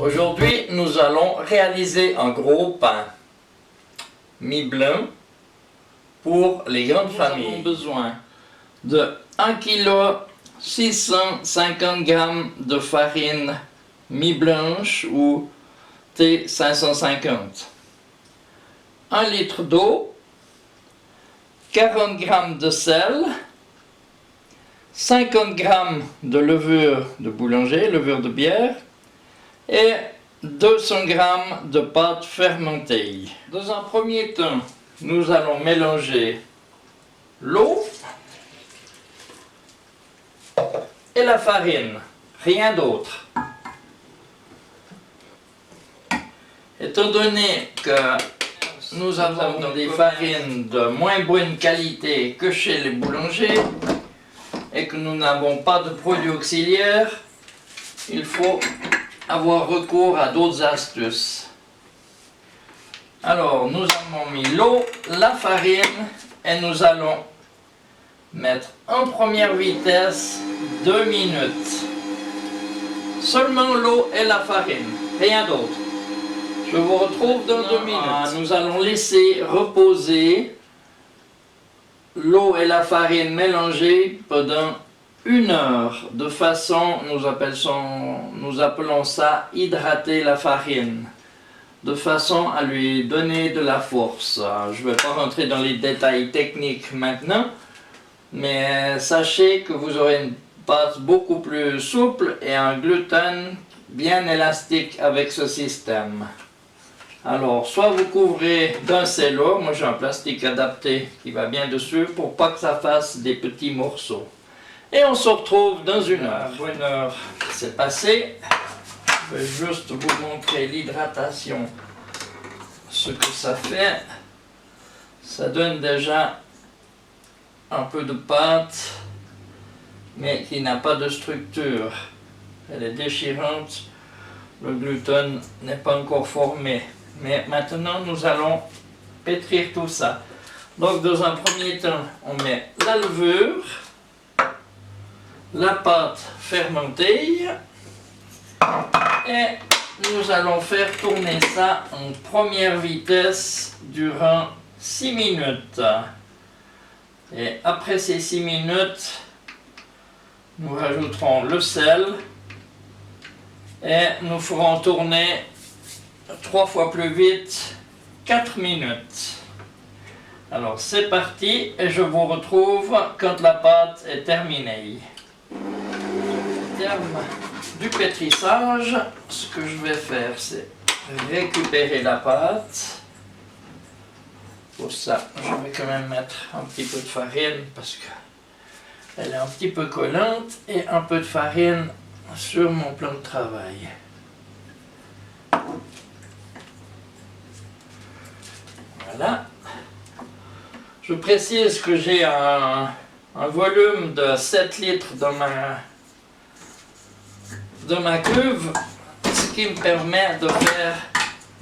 Aujourd'hui, nous allons réaliser un gros pain mi-blanc pour les grandes familles. Nous avons besoin de 1 kg 650 g de farine mi-blanche ou T550, 1 litre d'eau, 40 g de sel, 50 g de levure de boulanger, levure de bière, et 200 g de pâte fermentée. Dans un premier temps, nous allons mélanger l'eau et la farine, rien d'autre. Étant donné que nous avons des farines de moins bonne qualité que chez les boulangers et que nous n'avons pas de produits auxiliaires, il faut avoir recours à d'autres astuces. Alors, nous avons mis l'eau, la farine et nous allons mettre en première vitesse 2 minutes. Seulement l'eau et la farine, rien d'autre. Je vous retrouve dans 2 minutes. Nous allons laisser reposer l'eau et la farine mélangées pendant 1 heure, de façon, nous appelons ça hydrater la farine, de façon à lui donner de la force. Je ne vais pas rentrer dans les détails techniques maintenant, mais sachez que vous aurez une pâte beaucoup plus souple et un gluten bien élastique avec ce système. Alors, soit vous couvrez d'un cello, moi j'ai un plastique adapté qui va bien dessus pour pas que ça fasse des petits morceaux. Et on se retrouve dans 1 heure. 1 heure c'est passé. Je vais juste vous montrer l'hydratation. Ce que ça fait. Ça donne déjà un peu de pâte, mais qui n'a pas de structure. Elle est déchirante. Le gluten n'est pas encore formé. Mais maintenant, nous allons pétrir tout ça. Donc, dans un premier temps, on met la levure, la pâte fermentée et nous allons faire tourner ça en première vitesse durant 6 minutes. Et après ces 6 minutes, nous rajouterons le sel et nous ferons tourner 3 fois plus vite, 4 minutes. Alors c'est parti et je vous retrouve quand la pâte est terminée. Au terme du pétrissage, ce que je vais faire, c'est récupérer la pâte. Pour ça, je vais quand même mettre un petit peu de farine parce qu'elle est un petit peu collante et un peu de farine sur mon plan de travail. Voilà. Je précise que j'ai un volume de 7 litres dans ma cuve, ce qui me permet de faire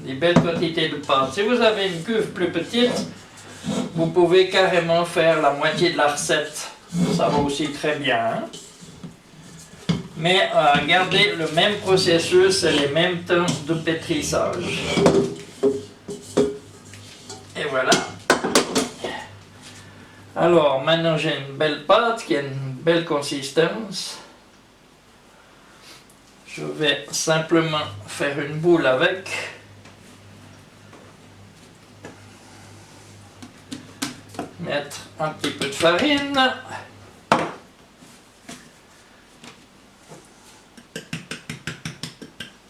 des belles quantités de pâte. Si vous avez une cuve plus petite, vous pouvez carrément faire la moitié de la recette. Ça va aussi très bien. Hein? Mais gardez le même processus et les mêmes temps de pétrissage. Et voilà. Alors maintenant j'ai une belle pâte qui a une belle consistance. Je vais simplement faire une boule avec. Mettre un petit peu de farine.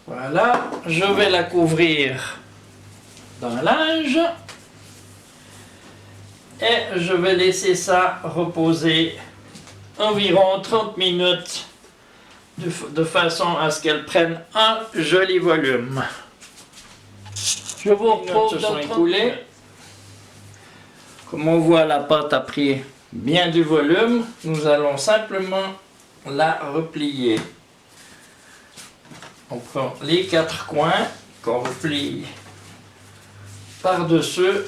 Voilà, je vais la couvrir d'un linge. Et je vais laisser ça reposer environ 30 minutes de façon à ce qu'elle prenne un joli volume. Je vous retrouve dans 30 minutes. Comme on voit, la pâte a pris bien du volume. Nous allons simplement la replier. On prend les 4 coins qu'on replie par-dessus.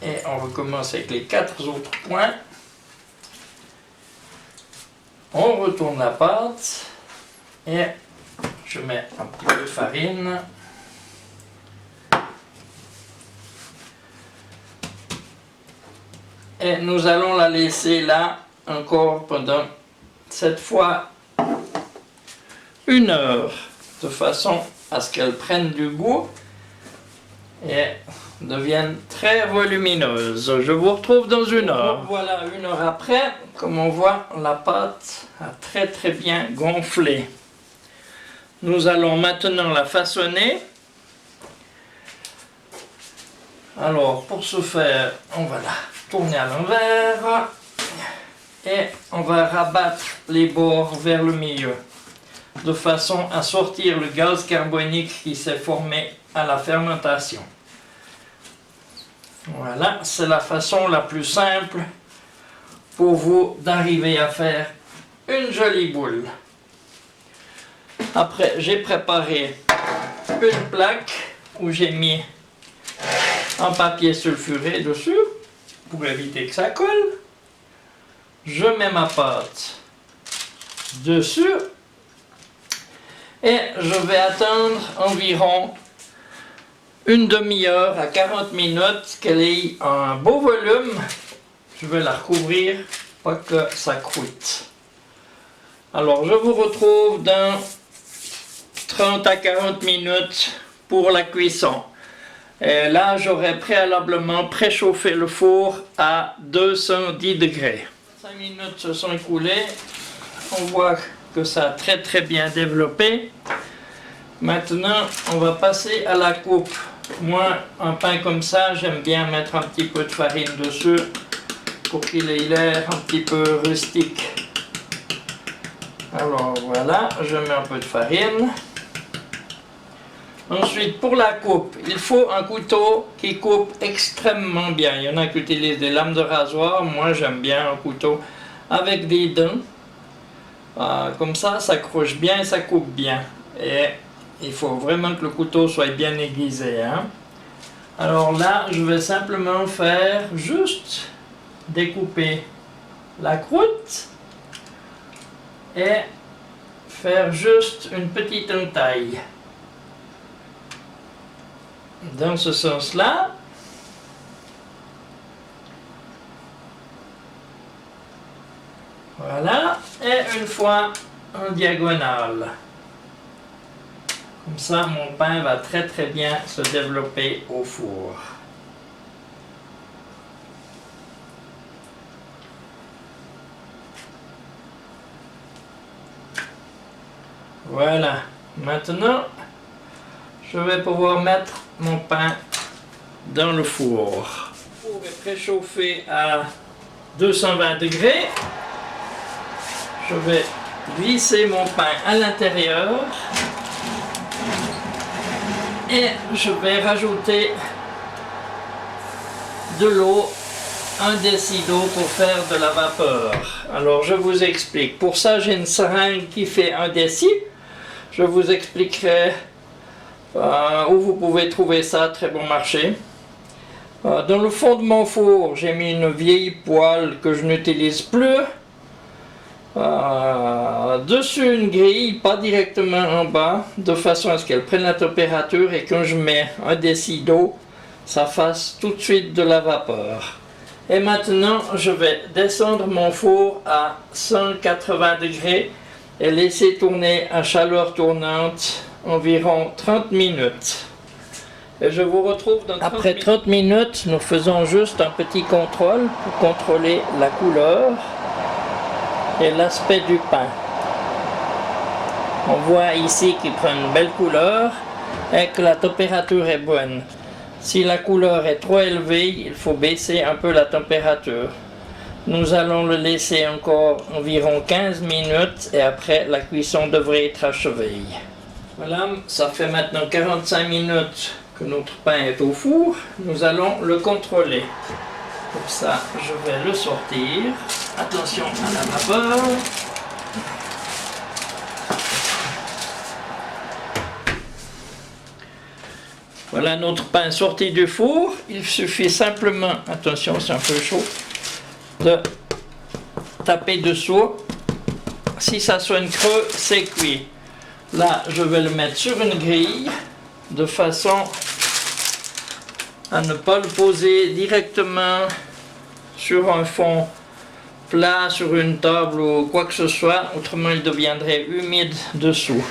Et on recommence avec les 4 autres coins. On retourne la pâte et je Je mets un petit peu de farine. Et nous allons la laisser là encore pendant cette fois 1 heure, de façon à ce qu'elle prenne du goût et devienne très volumineuse. Je vous retrouve dans 1 heure. Voilà, 1 heure après, comme on voit, la pâte a très bien gonflé. Nous allons maintenant la façonner. Alors, pour ce faire, on va la tourner à l'envers et on va rabattre les bords vers le milieu de façon à sortir le gaz carbonique qui s'est formé à la fermentation. Voilà, c'est la façon la plus simple pour vous d'arriver à faire une jolie boule. Après, j'ai préparé une plaque où j'ai mis un papier sulfuré dessus pour éviter que ça colle. Je mets ma pâte dessus et je vais attendre environ une demi-heure à 40 minutes qu'elle ait un beau volume. Je vais la recouvrir pas que ça croûte. Alors je vous retrouve dans 30 à 40 minutes pour la cuisson. Et là, j'aurai préalablement préchauffé le four à 210 degrés. 5 minutes se sont écoulées. On voit que ça a très bien développé. Maintenant, on va passer à la coupe. Moi, un pain comme ça, j'aime bien mettre un petit peu de farine dessus pour qu'il ait l'air un petit peu rustique. Alors voilà, je mets un peu de farine. Ensuite, pour la coupe, il faut un couteau qui coupe extrêmement bien. Il y en a qui utilisent des lames de rasoir. Moi, j'aime bien un couteau avec des dents. Comme ça, ça croche bien et ça coupe bien. Et il faut vraiment que le couteau soit bien aiguisé. Hein. Alors là, je vais simplement faire juste découper la croûte et faire juste une petite entaille. Dans ce sens-là. Voilà. Et une fois en diagonale. Comme ça, mon pain va très bien se développer au four. Voilà. Maintenant, je vais pouvoir mettre mon pain dans le four. Le four est préchauffé à 220 degrés. Je vais glisser mon pain à l'intérieur et je vais rajouter de l'eau, 1 déci d'eau pour faire de la vapeur. Alors je vous explique. Pour ça, j'ai une seringue qui fait 1 déci. Je vous expliquerai où vous pouvez trouver ça, très bon marché. Dans le fond de mon four, j'ai mis une vieille poêle que je n'utilise plus. Dessus une grille, pas directement en bas, de façon à ce qu'elle prenne la température et quand je mets 1 déci d'eau, ça fasse tout de suite de la vapeur. Et maintenant, je vais descendre mon four à 180 degrés et laisser tourner à chaleur tournante environ 30 minutes. Et je vous retrouve dans 30 Après 30 minutes, nous faisons juste un petit contrôle pour contrôler la couleur et l'aspect du pain. On voit ici qu'il prend une belle couleur et que la température est bonne. Si la couleur est trop élevée, il faut baisser un peu la température. Nous allons le laisser encore environ 15 minutes et après la cuisson devrait être achevée. Voilà, ça fait maintenant 45 minutes que notre pain est au four. Nous allons le contrôler. Pour ça, je vais le sortir. Attention à la vapeur. Voilà notre pain sorti du four. Il suffit simplement, attention c'est un peu chaud, de taper dessous. Si ça sonne creux, c'est cuit. Là, je vais le mettre sur une grille de façon à ne pas le poser directement sur un fond plat, sur une table ou quoi que ce soit, autrement il deviendrait humide dessous.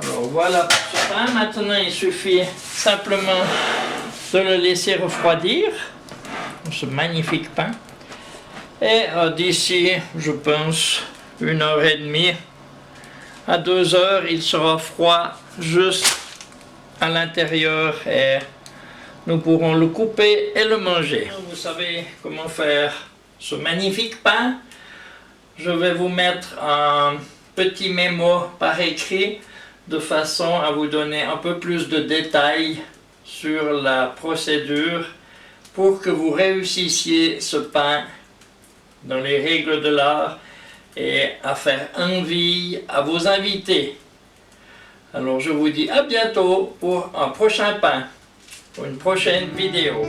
Alors voilà pour ce pain. Maintenant il suffit simplement de le laisser refroidir, ce magnifique pain. Et d'ici, je pense, 1h30 à 2h, il sera froid juste à l'intérieur et nous pourrons le couper et le manger. Vous savez comment faire ce magnifique pain. Je vais vous mettre un petit mémo par écrit de façon à vous donner un peu plus de détails sur la procédure pour que vous réussissiez ce pain dans les règles de l'art et à faire envie à vos invités. Alors je vous dis à bientôt pour un prochain pain, pour une prochaine vidéo.